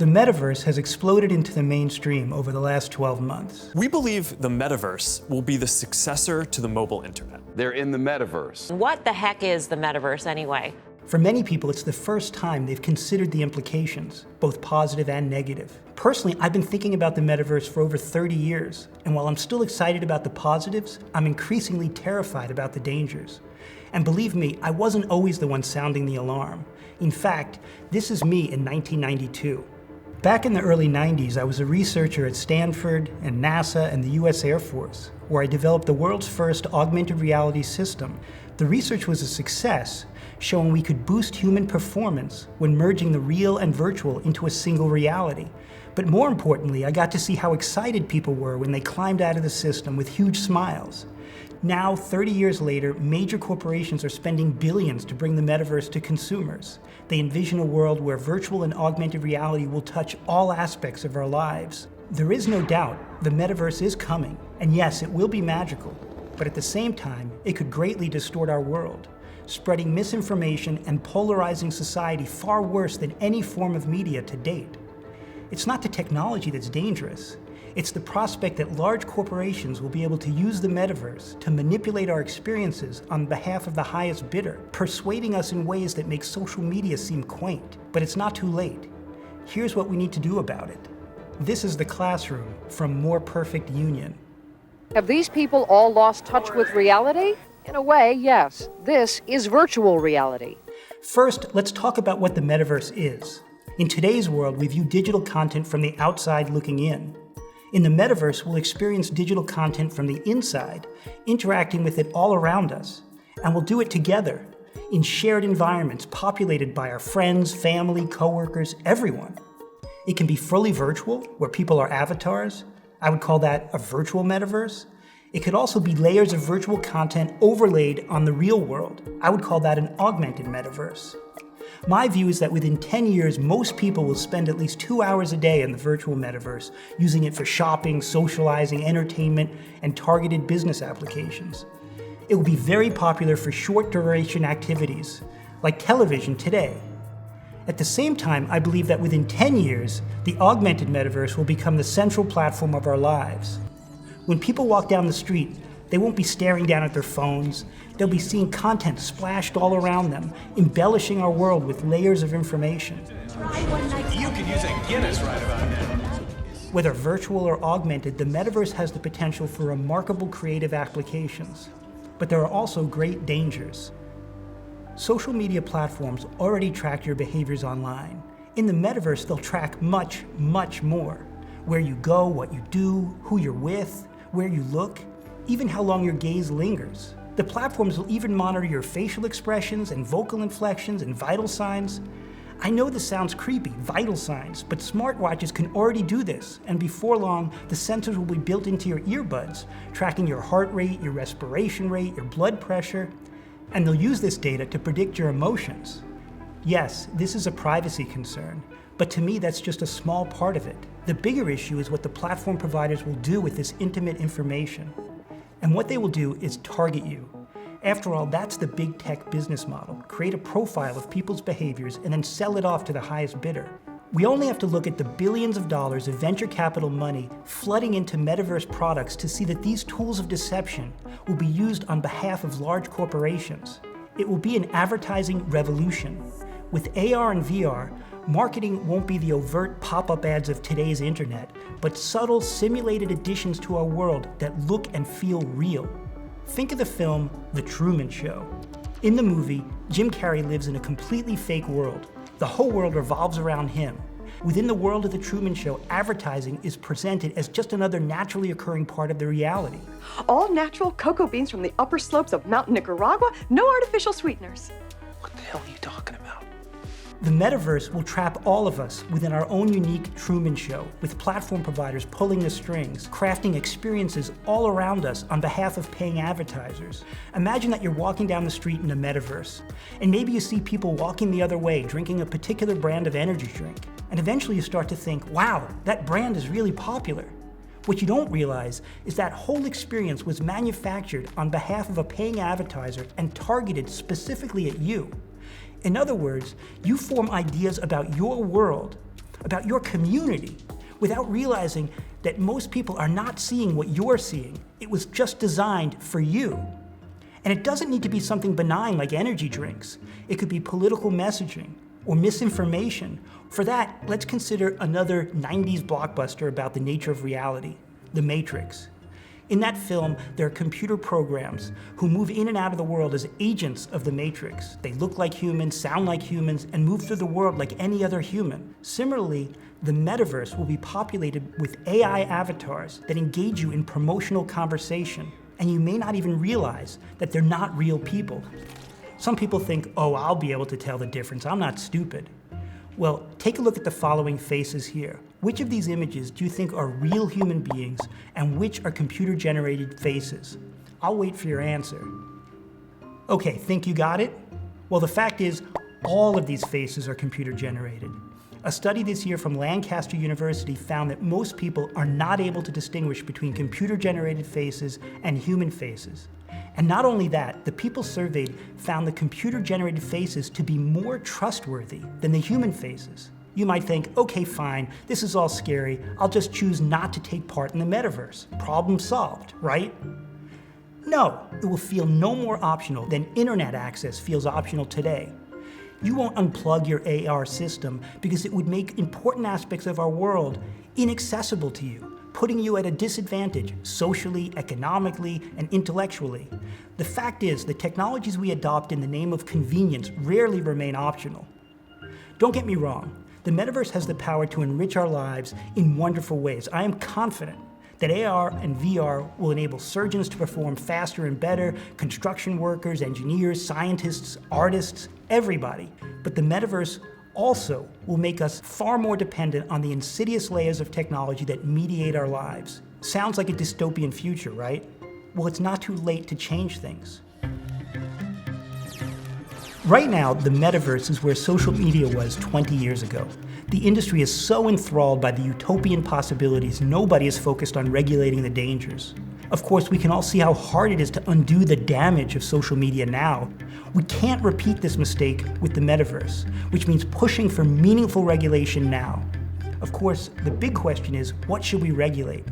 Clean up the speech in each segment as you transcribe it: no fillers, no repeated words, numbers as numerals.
The metaverse has exploded into the mainstream over the last 12 months. We believe the metaverse will be the successor to the mobile internet. They're in the metaverse. What the heck is the metaverse anyway? For many people, it's the first time they've considered the implications, both positive and negative. Personally, I've been thinking about the metaverse for over 30 years, and while I'm still excited about the positives, I'm increasingly terrified about the dangers. And believe me, I wasn't always the one sounding the alarm. In fact, this is me in 1992. Back in the early 90s, I was a researcher at Stanford and NASA and the US Air Force, where I developed the world's first augmented reality system. The research was a success, showing we could boost human performance when merging the real and virtual into a single reality. But more importantly, I got to see how excited people were when they climbed out of the system with huge smiles. Now, 30 years later, major corporations are spending billions to bring the metaverse to consumers. They envision a world where virtual and augmented reality will touch all aspects of our lives. There is no doubt the metaverse is coming, and yes, it will be magical. But at the same time, it could greatly distort our world, spreading misinformation and polarizing society far worse than any form of media to date. It's not the technology that's dangerous. It's the prospect that large corporations will be able to use the metaverse to manipulate our experiences on behalf of the highest bidder, persuading us in ways that make social media seem quaint. But it's not too late. Here's what we need to do about it. This is The Classroom from More Perfect Union. Have these people all lost touch with reality? In a way, yes. This is virtual reality. First, let's talk about what the metaverse is. In today's world, we view digital content from the outside looking in. In the metaverse, we'll experience digital content from the inside, interacting with it all around us. And we'll do it together, in shared environments populated by our friends, family, coworkers, everyone. It can be fully virtual, where people are avatars. I would call that a virtual metaverse. It could also be layers of virtual content overlaid on the real world. I would call that an augmented metaverse. My view is that within 10 years, most people will spend at least 2 hours a day in the virtual metaverse, using it for shopping, socializing, entertainment, and targeted business applications. It will be very popular for short-duration activities, like television today. At the same time, I believe that within 10 years, the augmented metaverse will become the central platform of our lives. When people walk down the street, they won't be staring down at their phones. They'll be seeing content splashed all around them, embellishing our world with layers of information. You could use a Guinness right about now. Whether virtual or augmented, the metaverse has the potential for remarkable creative applications. But there are also great dangers. Social media platforms already track your behaviors online. In the metaverse, they'll track much, much more. Where you go, what you do, who you're with, where you look, even how long your gaze lingers. The platforms will even monitor your facial expressions and vocal inflections and vital signs. I know this sounds creepy, vital signs, but smartwatches can already do this, and before long, the sensors will be built into your earbuds, tracking your heart rate, your respiration rate, your blood pressure, and they'll use this data to predict your emotions. Yes, this is a privacy concern, but to me that's just a small part of it. The bigger issue is what the platform providers will do with this intimate information. And what they will do is target you. After all, that's the big tech business model. Create a profile of people's behaviors and then sell it off to the highest bidder. We only have to look at the billions of dollars of venture capital money flooding into metaverse products to see that these tools of deception will be used on behalf of large corporations. It will be an advertising revolution. With AR and VR, marketing won't be the overt pop-up ads of today's internet, but subtle, simulated additions to our world that look and feel real. Think of the film The Truman Show. In the movie, Jim Carrey lives in a completely fake world. The whole world revolves around him. Within the world of The Truman Show, advertising is presented as just another naturally occurring part of the reality. All natural cocoa beans from the upper slopes of Mountain Nicaragua, no artificial sweeteners. What the hell are you talking about? The metaverse will trap all of us within our own unique Truman Show, with platform providers pulling the strings, crafting experiences all around us on behalf of paying advertisers. Imagine that you're walking down the street in a metaverse, and maybe you see people walking the other way drinking a particular brand of energy drink. And eventually you start to think, wow, that brand is really popular. What you don't realize is that whole experience was manufactured on behalf of a paying advertiser and targeted specifically at you. In other words, you form ideas about your world about your community, without realizing that most people are not seeing what you're seeing. It was just designed for you. And it doesn't need to be something benign like energy drinks. It could be political messaging or misinformation. For that, let's consider another 90s blockbuster about the nature of reality, The Matrix. In that film, there are computer programs who move in and out of the world as agents of the Matrix. They look like humans, sound like humans, and move through the world like any other human. Similarly, the metaverse will be populated with AI avatars that engage you in promotional conversation, and you may not even realize that they're not real people. Some people think, oh, I'll be able to tell the difference, I'm not stupid. Well, take a look at the following faces here. Which of these images do you think are real human beings and which are computer-generated faces? I'll wait for your answer. Okay, think you got it? Well, the fact is, all of these faces are computer-generated. A study this year from Lancaster University found that most people are not able to distinguish between computer-generated faces and human faces. And not only that, the people surveyed found the computer-generated faces to be more trustworthy than the human faces. You might think, okay, fine, this is all scary. I'll just choose not to take part in the metaverse. Problem solved, right? No, it will feel no more optional than internet access feels optional today. You won't unplug your AR system because it would make important aspects of our world inaccessible to you, putting you at a disadvantage socially, economically, and intellectually. The fact is, the technologies we adopt in the name of convenience rarely remain optional. Don't get me wrong, the metaverse has the power to enrich our lives in wonderful ways. I am confident that AR and VR will enable surgeons to perform faster and better, construction workers, engineers, scientists, artists, everybody. But the metaverse also will make us far more dependent on the insidious layers of technology that mediate our lives. Sounds like a dystopian future, right? Well, it's not too late to change things. Right now, the metaverse is where social media was 20 years ago. The industry is so enthralled by the utopian possibilities, nobody is focused on regulating the dangers. Of course, we can all see how hard it is to undo the damage of social media now. We can't repeat this mistake with the metaverse, which means pushing for meaningful regulation now. Of course, the big question is, what should we regulate?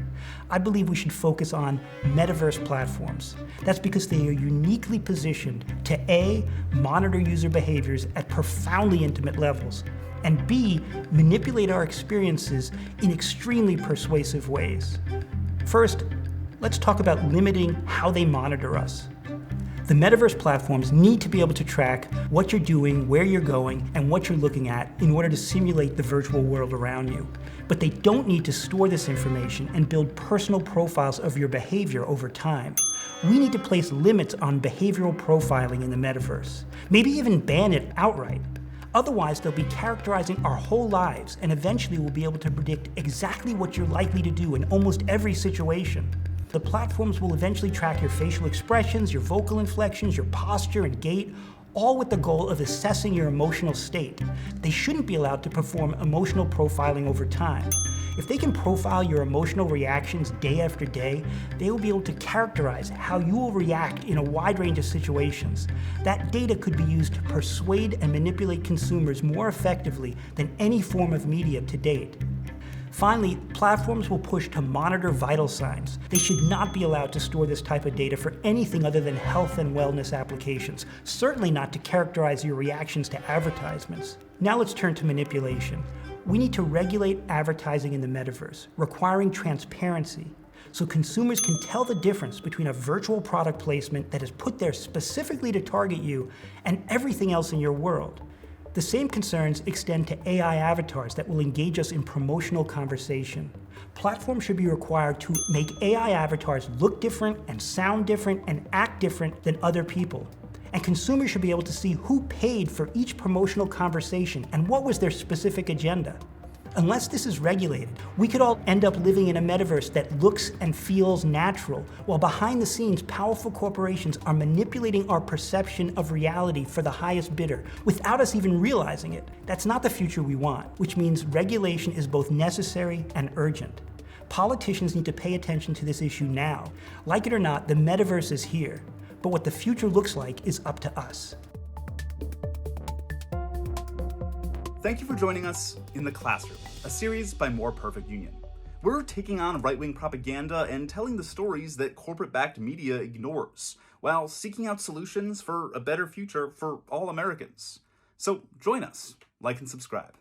I believe we should focus on metaverse platforms. That's because they are uniquely positioned to A, monitor user behaviors at profoundly intimate levels, and B, manipulate our experiences in extremely persuasive ways. First, let's talk about limiting how they monitor us. The metaverse platforms need to be able to track what you're doing, where you're going, and what you're looking at in order to simulate the virtual world around you. But they don't need to store this information and build personal profiles of your behavior over time. We need to place limits on behavioral profiling in the metaverse. Maybe even ban it outright. Otherwise, they'll be characterizing our whole lives, and eventually we'll be able to predict exactly what you're likely to do in almost every situation. The platforms will eventually track your facial expressions, your vocal inflections, your posture and gait, all with the goal of assessing your emotional state. They shouldn't be allowed to perform emotional profiling over time. If they can profile your emotional reactions day after day, they will be able to characterize how you will react in a wide range of situations. That data could be used to persuade and manipulate consumers more effectively than any form of media to date. Finally, platforms will push to monitor vital signs. They should not be allowed to store this type of data for anything other than health and wellness applications, certainly not to characterize your reactions to advertisements. Now let's turn to manipulation. We need to regulate advertising in the metaverse, requiring transparency, so consumers can tell the difference between a virtual product placement that is put there specifically to target you and everything else in your world. The same concerns extend to AI avatars that will engage us in promotional conversation. Platforms should be required to make AI avatars look different and sound different and act different than other people. And consumers should be able to see who paid for each promotional conversation and what was their specific agenda. Unless this is regulated, we could all end up living in a metaverse that looks and feels natural, while behind the scenes, powerful corporations are manipulating our perception of reality for the highest bidder, without us even realizing it. That's not the future we want, which means regulation is both necessary and urgent. Politicians need to pay attention to this issue now. Like it or not, the metaverse is here, but what the future looks like is up to us. Thank you for joining us in the classroom, a series by More Perfect Union. We're taking on right-wing propaganda and telling the stories that corporate-backed media ignores, while seeking out solutions for a better future for all Americans. So join us, like and subscribe.